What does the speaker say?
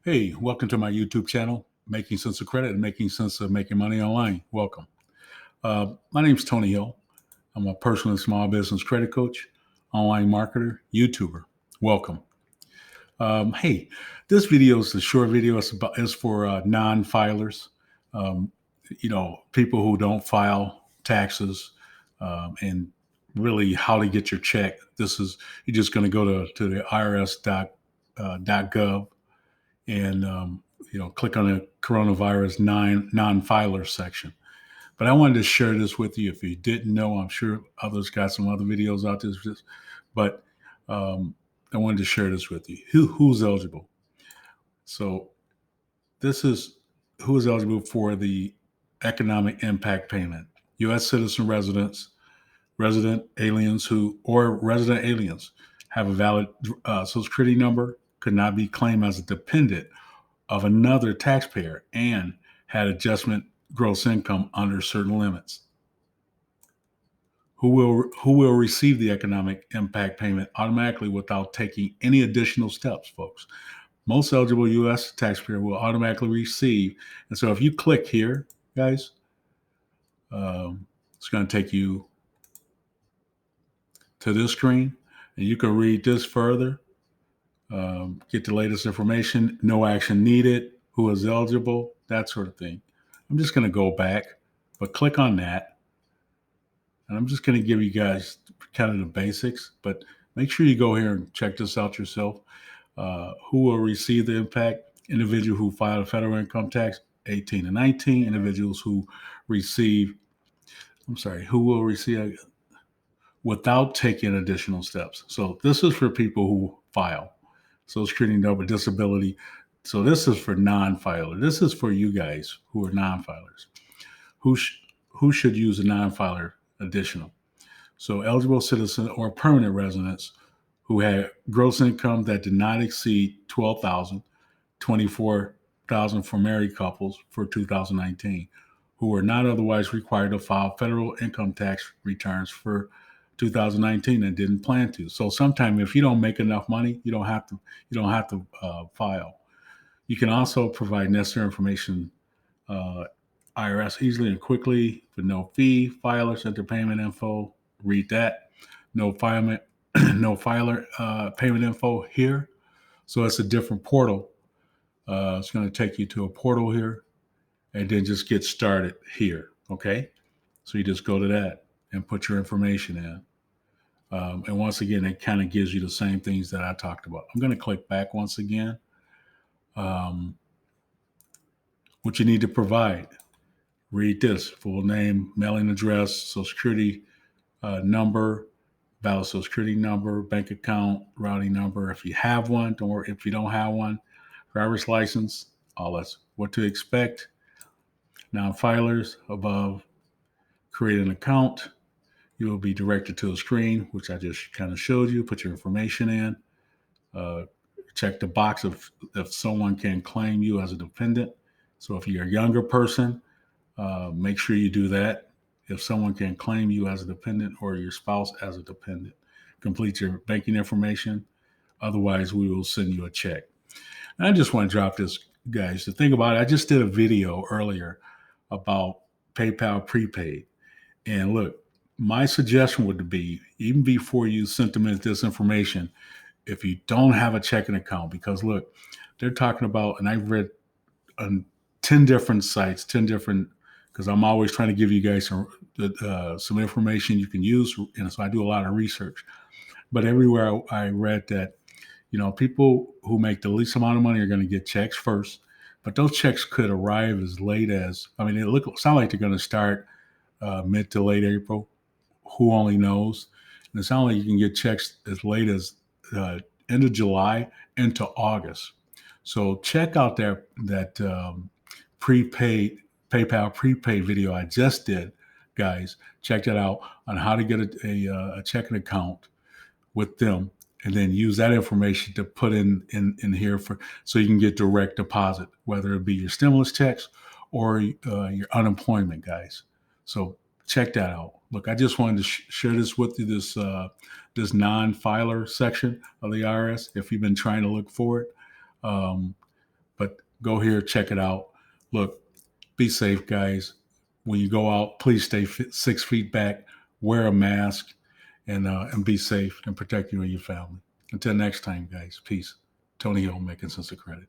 Hey, welcome to my YouTube channel, Making Sense of Credit and Making Sense of Making Money Online. Welcome. My name is Tony Hill. I'm a personal and small business credit coach, online marketer, YouTuber. Welcome. Hey, this video is a short video. It's for non-filers. Um, people who don't file taxes, and really how to get your check. You're just going to go to the IRS.gov and click on the coronavirus non-filer section. But I wanted to share this with you. If you didn't know, I'm sure others got some other videos out there. But I wanted to share this with you. Who's eligible? So this is who is eligible for the economic impact payment. U.S. citizen resident aliens have a valid Social Security number, could not be claimed as a dependent of another taxpayer, and had adjustment gross income under certain limits. Who will receive the economic impact payment automatically without taking any additional steps, folks? Most eligible U.S. taxpayer will automatically receive. And so if you click here, guys, it's going to take you to this screen, and you can read this further. Get the latest information, no action needed, who is eligible, that sort of thing. I'm just going to go back, but click on that. And I'm just going to give you guys kind of the basics, but make sure you go here and check this out yourself. Who will receive the impact? Individual who filed a federal income tax, 18 and 19. Individuals who will receive without taking additional steps. So this is for people who file. Social Security number, disability. So this is for non-filer. This is for you guys who are non-filers. Who should use a non-filer additional? So eligible citizen or permanent residents who had gross income that did not exceed $12,000, $24,000 for married couples for 2019, who were not otherwise required to file federal income tax returns for 2019 and didn't plan to. So sometime if you don't make enough money, you don't have to file. You can also provide necessary information, IRS easily and quickly for no fee. Filers enter payment info. Read that. No filer payment info here. So it's a different portal. It's going to take you to a portal here, and then just get started here. Okay, so you just go to that and put your information in. And once again, it kind of gives you the same things that I talked about. I'm going to click back once again. What you need to provide. Read this: full name, mailing address, Social Security number, valid Social Security number, bank account, routing number. If you have one, don't worry. If you don't have one, driver's license, all that's what to expect. Non-filers above, create an account. You will be directed to a screen, which I just kind of showed you. Put your information in. Check the box if someone can claim you as a dependent. So if you're a younger person, make sure you do that. If someone can claim you as a dependent or your spouse as a dependent, complete your banking information. Otherwise, we will send you a check. And I just want to drop this, guys. To think about it, I just did a video earlier about PayPal prepaid. And look, my suggestion would be, even before you sentiment this information, if you don't have a checking account, because look, they're talking about, and I've read on 10 different sites, 10 different, because I'm always trying to give you guys some information you can use. And so I do a lot of research. But everywhere I read that, people who make the least amount of money are going to get checks first. But those checks could arrive as late as, it sounds like they're going to start mid to late April. Who only knows? And it sounds like you can get checks as late as end of July into August. So check out that prepaid PayPal prepaid video I just did, guys. Check that out on how to get a checking account with them, and then use that information to put in here so you can get direct deposit, whether it be your stimulus checks or your unemployment, guys. So check that out. Look, I just wanted to share this with you, this non-filer section of the IRS, if you've been trying to look for it. But go here, check it out. Look, be safe, guys. When you go out, please stay 6 feet back, wear a mask, and be safe and protect you and your family. Until next time, guys. Peace. Tony Hill, Making Sense of Credit.